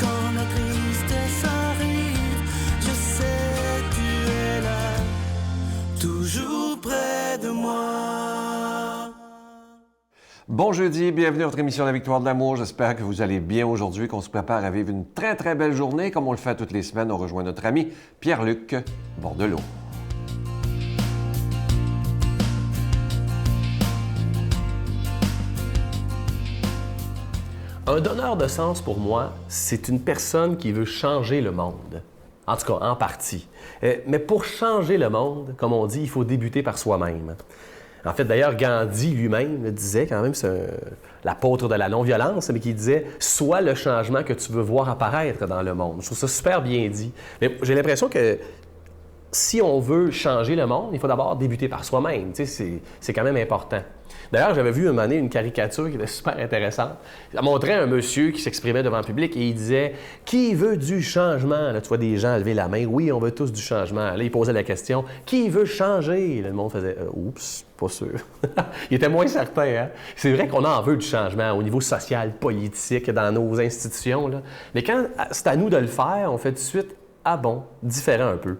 quand la tristesse arrive, je sais tu es là, toujours près de moi. Bon jeudi, bienvenue à votre émission La Victoire de l'amour. J'espère que vous allez bien aujourd'hui, qu'on se prépare à vivre une très, très belle journée. Comme on le fait toutes les semaines, on rejoint notre ami Pierre-Luc Bordelot. Un donneur de sens, pour moi, c'est une personne qui veut changer le monde. En tout cas, en partie. Mais pour changer le monde, comme on dit, il faut débuter par soi-même. En fait, d'ailleurs, Gandhi lui-même le disait, quand même, c'est l'apôtre de la non-violence, mais qui disait « Sois le changement que tu veux voir apparaître dans le monde ». Je trouve ça super bien dit. Mais j'ai l'impression que si on veut changer le monde, il faut d'abord débuter par soi-même. Tu sais, c'est quand même important. D'ailleurs, j'avais vu un moment donné une caricature qui était super intéressante. Ça montrait un monsieur qui s'exprimait devant le public et il disait « Qui veut du changement? » Là, tu vois des gens lever la main. « Oui, on veut tous du changement. » Là, il posait la question « Qui veut changer? » Là, le monde faisait « Oups, pas sûr. » Il était moins certain. Hein? C'est vrai qu'on en veut du changement au niveau social, politique, dans nos institutions. Là. Mais quand c'est à nous de le faire, on fait tout de suite « Ah bon, différent un peu. »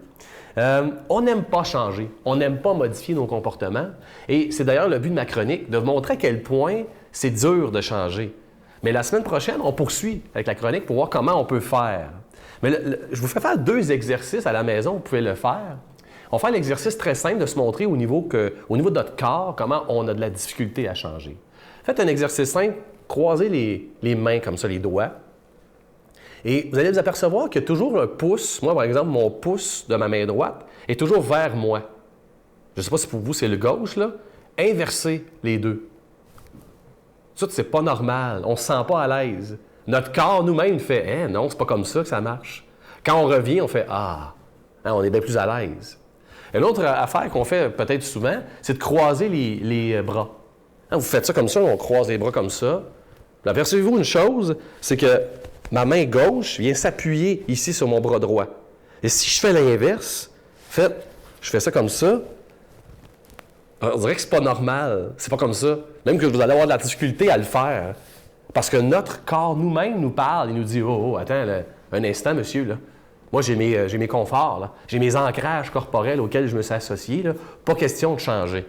On n'aime pas changer, on n'aime pas modifier nos comportements. Et c'est d'ailleurs le but de ma chronique, de montrer à quel point c'est dur de changer. Mais la semaine prochaine, on poursuit avec la chronique pour voir comment on peut faire. Mais je vous fais faire 2 exercices à la maison, vous pouvez le faire. On fait l'exercice très simple de se montrer au niveau de notre corps, comment on a de la difficulté à changer. Faites un exercice simple, croisez les mains comme ça, les doigts. Et vous allez vous apercevoir qu'il y a toujours un pouce. Moi, par exemple, mon pouce de ma main droite est toujours vers moi. Je ne sais pas si pour vous, c'est le gauche, là. Inversez les deux. Ça, c'est pas normal. On ne se sent pas à l'aise. Notre corps nous-mêmes fait « Eh non, c'est pas comme ça que ça marche. » Quand on revient, on fait « Ah, hein, on est bien plus à l'aise. » Une autre affaire qu'on fait peut-être souvent, c'est de croiser les bras. Hein, vous faites ça comme ça, on croise les bras comme ça. Puis, apercevez-vous une chose, c'est que ma main gauche vient s'appuyer ici sur mon bras droit. Et si je fais l'inverse, je fais ça comme ça, on dirait que c'est pas normal. C'est pas comme ça. Même que vous allez avoir de la difficulté à le faire. Parce que notre corps nous-mêmes nous parle. Il nous dit « Oh, attends, là, un instant, monsieur, là. Moi, j'ai mes conforts, là. J'ai mes ancrages corporels auxquels je me suis associé. Là. Pas question de changer. »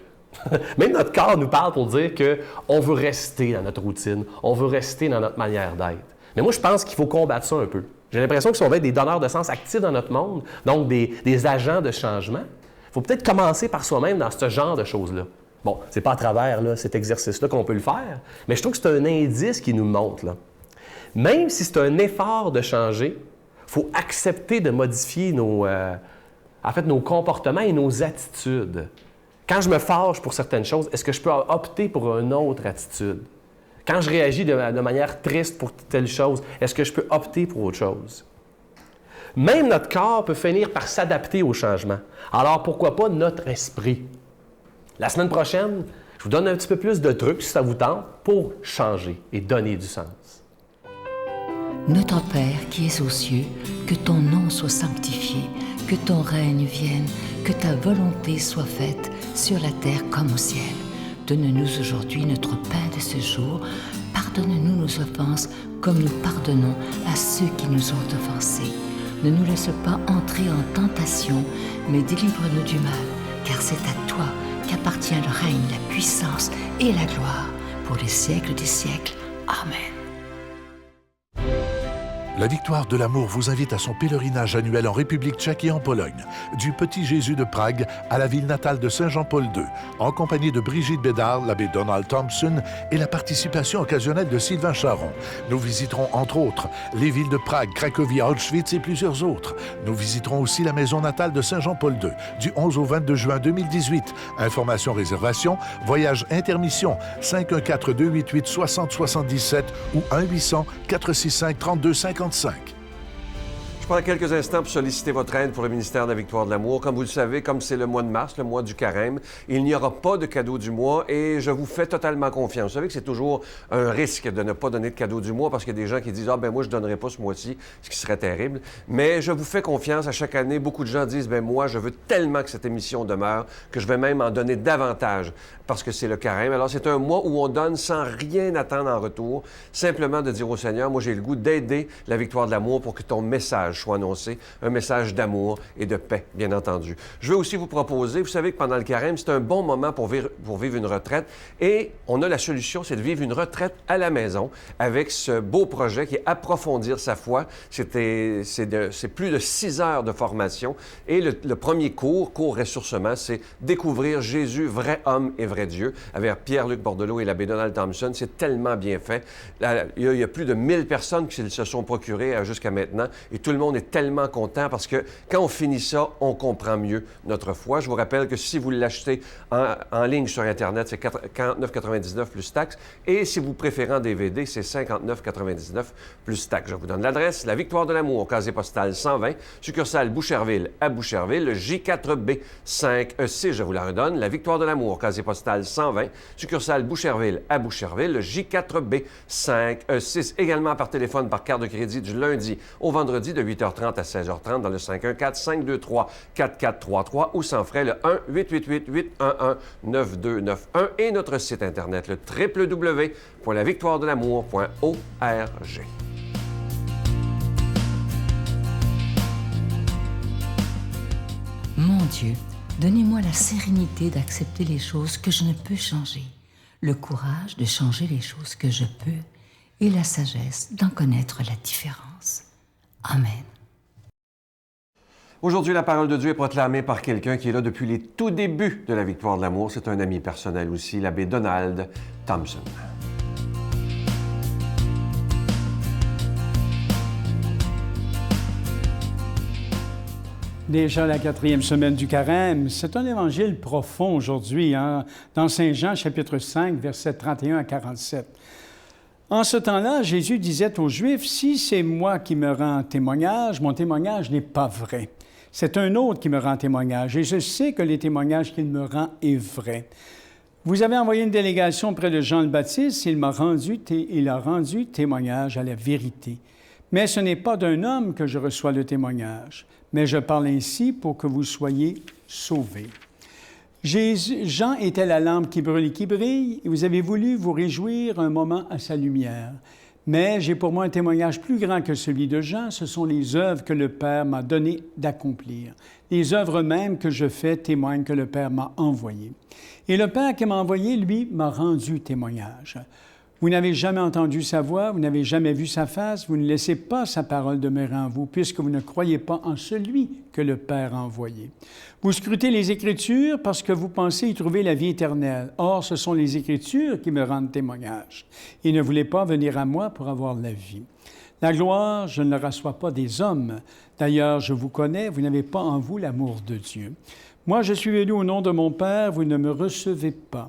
Même notre corps nous parle pour dire qu'on veut rester dans notre routine. On veut rester dans notre manière d'être. Mais moi, je pense qu'il faut combattre ça un peu. J'ai l'impression que si on veut être des donneurs de sens actifs dans notre monde, donc des agents de changement, il faut peut-être commencer par soi-même dans ce genre de choses-là. Bon, c'est pas à travers là, cet exercice-là qu'on peut le faire, mais je trouve que c'est un indice qui nous montre. Là. Même si c'est un effort de changer, il faut accepter de modifier nos comportements et nos attitudes. Quand je me fâche pour certaines choses, est-ce que je peux opter pour une autre attitude? Quand je réagis de manière triste pour telle chose, est-ce que je peux opter pour autre chose? Même notre corps peut finir par s'adapter au changement. Alors, pourquoi pas notre esprit? La semaine prochaine, je vous donne un petit peu plus de trucs, si ça vous tente, pour changer et donner du sens. Notre Père qui es aux cieux, que ton nom soit sanctifié, que ton règne vienne, que ta volonté soit faite sur la terre comme au ciel. Donne-nous aujourd'hui notre pain de ce jour. Pardonne-nous nos offenses, comme nous pardonnons à ceux qui nous ont offensés. Ne nous laisse pas entrer en tentation, mais délivre-nous du mal, car c'est à toi qu'appartient le règne, la puissance et la gloire, pour les siècles des siècles. Amen. La Victoire de l'amour vous invite à son pèlerinage annuel en République tchèque et en Pologne, du Petit Jésus de Prague à la ville natale de Saint-Jean-Paul II, en compagnie de Brigitte Bédard, l'abbé Donald Thompson et la participation occasionnelle de Sylvain Charon. Nous visiterons entre autres les villes de Prague, Cracovie, Auschwitz et plusieurs autres. Nous visiterons aussi la maison natale de Saint-Jean-Paul II, du 11 au 22 juin 2018. Informations, réservations, voyage intermission, 514-288-6077 ou 1-800-465-3255. Je prends quelques instants pour solliciter votre aide pour le ministère de la Victoire de l'Amour. Comme vous le savez, comme c'est le mois de mars, le mois du carême, il n'y aura pas de cadeau du mois et je vous fais totalement confiance. Vous savez que c'est toujours un risque de ne pas donner de cadeau du mois parce qu'il y a des gens qui disent « Ah, ben moi, je ne donnerai pas ce mois-ci », ce qui serait terrible. Mais je vous fais confiance à chaque année. Beaucoup de gens disent « Ben moi, je veux tellement que cette émission demeure que je vais même en donner davantage parce que c'est le carême. » Alors, c'est un mois où on donne sans rien attendre en retour, simplement de dire au Seigneur « Moi, j'ai le goût d'aider la Victoire de l'Amour pour que ton message soit annoncé, un message d'amour et de paix, bien entendu. » Je veux aussi vous proposer, vous savez que pendant le carême, c'est un bon moment pour vivre une retraite et on a la solution, c'est de vivre une retraite à la maison avec ce beau projet qui est Approfondir sa foi. C'est plus de 6 heures de formation et le premier cours ressourcement, c'est Découvrir Jésus, vrai homme et vrai Dieu, avec Pierre-Luc Bordelot et l'abbé Donald Thompson. C'est tellement bien fait. Il y a plus de 1000 personnes qui se sont procurées jusqu'à maintenant et tout le monde est tellement content parce que quand on finit ça, on comprend mieux notre foi. Je vous rappelle que si vous l'achetez en ligne sur Internet, c'est 49,99 plus taxes. Et si vous préférez en DVD, c'est 59,99 plus taxes. Je vous donne l'adresse. La Victoire de l'Amour, casier postal 120, succursale Boucherville à Boucherville, le J4B 5E6. Je vous la redonne. La Victoire de l'Amour, casier postal 120, succursale Boucherville à Boucherville, le J4B 5E6. Également par téléphone, par carte de crédit du lundi au vendredi de 8h30 à 16h30 dans le 514-523-4433 ou sans frais le 1-888-811-9291 et notre site Internet le www.lavictoiredelamour.org. Mon Dieu, donnez-moi la sérénité d'accepter les choses que je ne peux changer, le courage de changer les choses que je peux et la sagesse d'en connaître la différence. Amen. Aujourd'hui, la parole de Dieu est proclamée par quelqu'un qui est là depuis les tout débuts de la Victoire de l'Amour. C'est un ami personnel aussi, l'abbé Donald Thompson. Déjà la 4e semaine du carême, c'est un évangile profond aujourd'hui, dans Saint Jean, chapitre 5, versets 31 à 47. En ce temps-là, Jésus disait aux Juifs, « Si c'est moi qui me rends témoignage, mon témoignage n'est pas vrai. C'est un autre qui me rend témoignage, et je sais que le témoignage qu'il me rend est vrai. Vous avez envoyé une délégation près de Jean le Baptiste, il a rendu témoignage à la vérité. Mais ce n'est pas d'un homme que je reçois le témoignage, mais je parle ainsi pour que vous soyez sauvés. Jean était la lampe qui brûle et qui brille, et vous avez voulu vous réjouir un moment à sa lumière. Mais j'ai pour moi un témoignage plus grand que celui de Jean, ce sont les œuvres que le Père m'a donné d'accomplir. Les œuvres mêmes que je fais témoignent que le Père m'a envoyé. Et le Père qui m'a envoyé, lui, m'a rendu témoignage. Vous n'avez jamais entendu sa voix, vous n'avez jamais vu sa face, vous ne laissez pas sa parole demeurer en vous, puisque vous ne croyez pas en celui que le Père a envoyé. Vous scrutez les Écritures parce que vous pensez y trouver la vie éternelle. Or, ce sont les Écritures qui me rendent témoignage. Et ne voulez pas venir à moi pour avoir la vie. La gloire, je ne la reçois pas des hommes. D'ailleurs, je vous connais, vous n'avez pas en vous l'amour de Dieu. Moi, je suis venu au nom de mon Père, vous ne me recevez pas.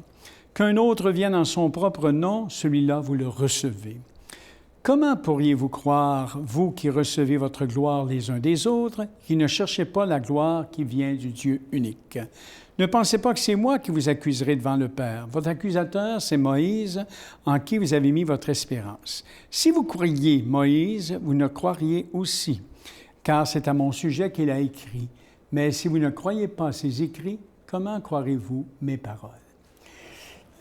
Qu'un autre vienne en son propre nom, celui-là, vous le recevez. Comment pourriez-vous croire, vous qui recevez votre gloire les uns des autres, qui ne cherchez pas la gloire qui vient du Dieu unique? Ne pensez pas que c'est moi qui vous accuserai devant le Père. Votre accusateur, c'est Moïse, en qui vous avez mis votre espérance. Si vous croyiez Moïse, vous ne croiriez aussi, car c'est à mon sujet qu'il a écrit. Mais si vous ne croyez pas ses écrits, comment croirez-vous mes paroles?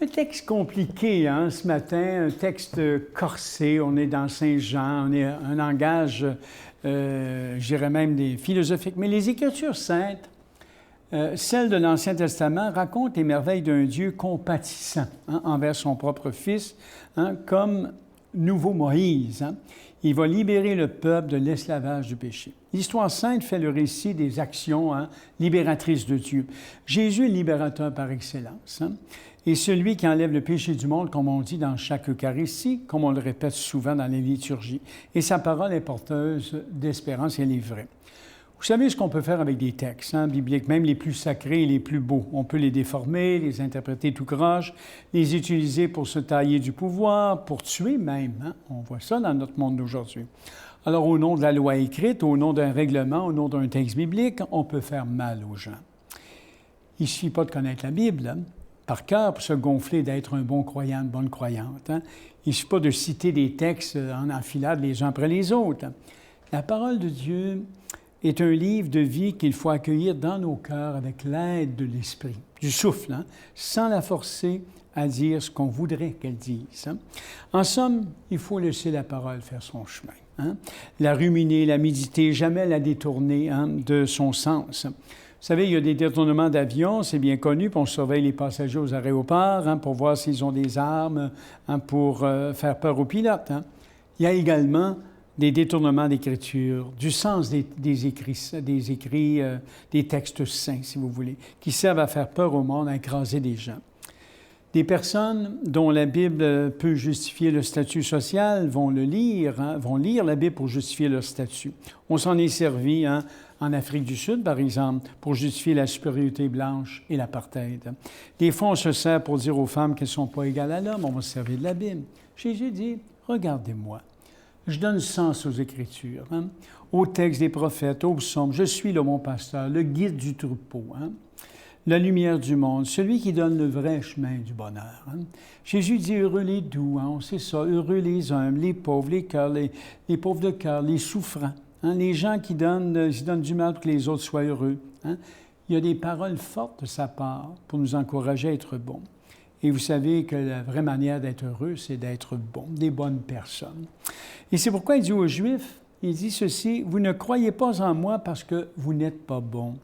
Un texte compliqué, ce matin, un texte corsé. On est dans Saint Jean, on est un langage, je dirais même des philosophiques. Mais les Écritures saintes, celles de l'Ancien Testament, racontent les merveilles d'un Dieu compatissant envers son propre Fils, comme nouveau Moïse. Il va libérer le peuple de l'esclavage du péché. L'histoire sainte fait le récit des actions libératrices de Dieu. Jésus est libérateur par excellence. Et celui qui enlève le péché du monde, comme on dit dans chaque Eucharistie, comme on le répète souvent dans les liturgies. Et sa parole est porteuse d'espérance et elle est vraie. Vous savez ce qu'on peut faire avec des textes bibliques, même les plus sacrés et les plus beaux. On peut les déformer, les interpréter tout croche, les utiliser pour se tailler du pouvoir, pour tuer même. On voit ça dans notre monde d'aujourd'hui. Alors, au nom de la loi écrite, au nom d'un règlement, au nom d'un texte biblique, on peut faire mal aux gens. Il ne suffit pas de connaître la Bible hein, par cœur pour se gonfler d'être un bon croyant, une bonne croyante. Hein. Il ne suffit pas de citer des textes en enfilade les uns après les autres. Hein. La parole de Dieu est un livre de vie qu'il faut accueillir dans nos cœurs avec l'aide de l'Esprit, du souffle, hein, sans la forcer à dire ce qu'on voudrait qu'elle dise. Hein. En somme, il faut laisser la parole faire son chemin. Hein. La ruminer, la méditer, jamais la détourner hein, de son sens. Vous savez, il y a des détournements d'avions, c'est bien connu, puis on surveille les passagers aux aéroports hein, pour voir s'ils ont des armes hein, pour faire peur aux pilotes. Hein. Il y a également des détournements d'écriture, du sens des écrits, des textes saints, si vous voulez, qui servent à faire peur au monde, à écraser des gens. Des personnes dont la Bible peut justifier le statut social vont lire la Bible pour justifier leur statut. On s'en est servi hein, en Afrique du Sud, par exemple, pour justifier la supériorité blanche et l'apartheid. Des fois, on se sert pour dire aux femmes qu'elles ne sont pas égales à l'homme, on va se servir de la Bible. Jésus dit, regardez-moi. Je donne sens aux Écritures, hein, aux textes des prophètes, aux psaumes. Je suis le bon pasteur, le guide du troupeau, hein, la lumière du monde, celui qui donne le vrai chemin du bonheur. Hein. Jésus dit, heureux les doux, hein, c'est ça, heureux les humbles, les pauvres, les pauvres de cœur, les souffrants, hein, les gens qui donnent du mal pour que les autres soient heureux. Hein. Il y a des paroles fortes de sa part pour nous encourager à être bons. Et vous savez que la vraie manière d'être heureux, c'est d'être bon, des bonnes personnes. Et c'est pourquoi il dit aux Juifs, il dit ceci, « Vous ne croyez pas en moi parce que vous n'êtes pas bons.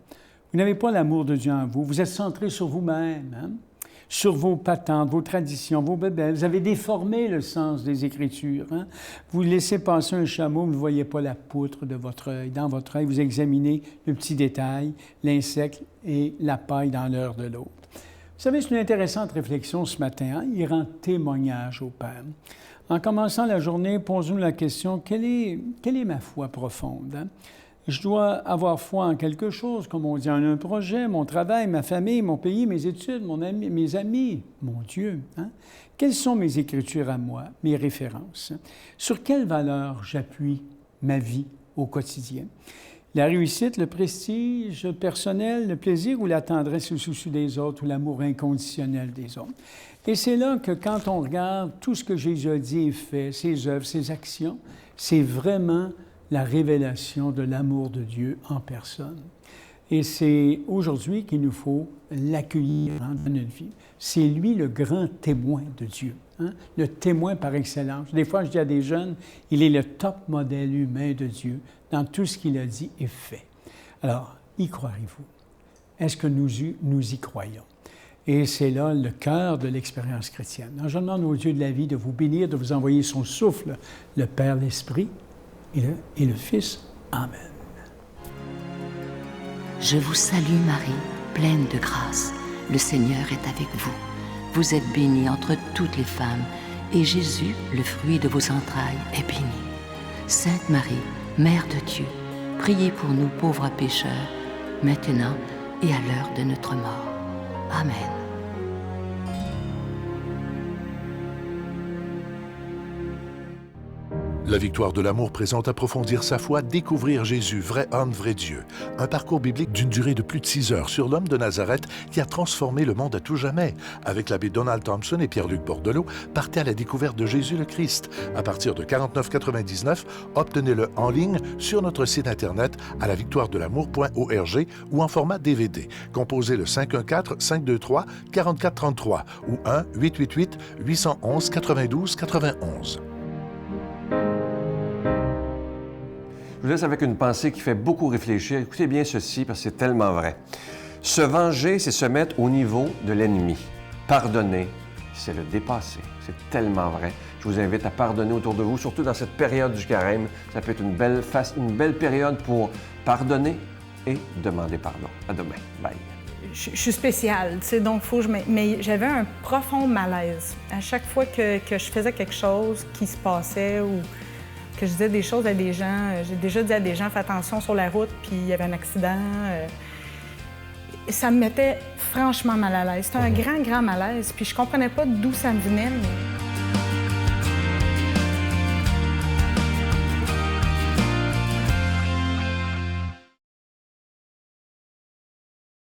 Vous n'avez pas l'amour de Dieu en vous. Vous êtes centrés sur vous-même, hein? Sur vos patentes, vos traditions, vos bébés. Vous avez déformé le sens des Écritures. Hein? Vous laissez passer un chameau, vous ne voyez pas la poutre de votre œil. Dans votre œil, vous examinez le petit détail, l'insecte et la paille dans l'heure de l'autre. » Vous savez, c'est une intéressante réflexion ce matin. Hein? Il rend témoignage au Père. En commençant la journée, posons-nous la question, quelle est ma foi profonde? Hein? Je dois avoir foi en quelque chose, comme on dit, en un projet, mon travail, ma famille, mon pays, mes études, mes amis, mon Dieu. Hein? Quelles sont mes Écritures à moi, mes références? Hein? Sur quelles valeurs j'appuie ma vie au quotidien? La réussite, le prestige personnel, le plaisir ou la tendresse, le souci des autres ou l'amour inconditionnel des autres. Et c'est là que quand on regarde tout ce que Jésus a dit et fait, ses œuvres, ses actions, c'est vraiment la révélation de l'amour de Dieu en personne. Et c'est aujourd'hui qu'il nous faut l'accueillir dans notre vie. C'est lui le grand témoin de Dieu, hein? Le témoin par excellence. Des fois, je dis à des jeunes, il est le top modèle humain de Dieu dans tout ce qu'il a dit et fait. Alors, y croirez-vous? Est-ce que nous y croyons? Et c'est là le cœur de l'expérience chrétienne. Alors, je demande au Dieu de la vie de vous bénir, de vous envoyer son souffle, le Père, l'Esprit et le Fils. Amen. Je vous salue Marie, pleine de grâce. Le Seigneur est avec vous. Vous êtes bénie entre toutes les femmes, et Jésus, le fruit de vos entrailles, est béni. Sainte Marie, Mère de Dieu, priez pour nous pauvres pécheurs, maintenant et à l'heure de notre mort. Amen. La victoire de l'amour présente Approfondir sa foi, découvrir Jésus, vrai homme, vrai Dieu. Un parcours biblique d'une durée de plus de 6 heures sur l'homme de Nazareth qui a transformé le monde à tout jamais. Avec l'abbé Donald Thompson et Pierre-Luc Bordelot, partez à la découverte de Jésus le Christ. À partir de 49,99, obtenez-le en ligne sur notre site Internet à lavictoiredelamour.org ou en format DVD. Composez le 514-523-4433 ou 1-888-811-92-91. Je vous laisse avec une pensée qui fait beaucoup réfléchir. Écoutez bien ceci, parce que c'est tellement vrai. Se venger, c'est se mettre au niveau de l'ennemi. Pardonner, c'est le dépasser. C'est tellement vrai. Je vous invite à pardonner autour de vous, surtout dans cette période du carême. Ça peut être une belle période pour pardonner et demander pardon. À demain. Bye. Je suis spéciale, tu sais, donc faut que mais j'avais un profond malaise. À chaque fois que je faisais quelque chose qui se passait ou que je disais des choses à des gens, j'ai déjà dit à des gens, fais attention sur la route, puis il y avait un accident. Ça me mettait franchement mal à l'aise. C'était un grand malaise, puis je comprenais pas d'où ça me venait. Mais...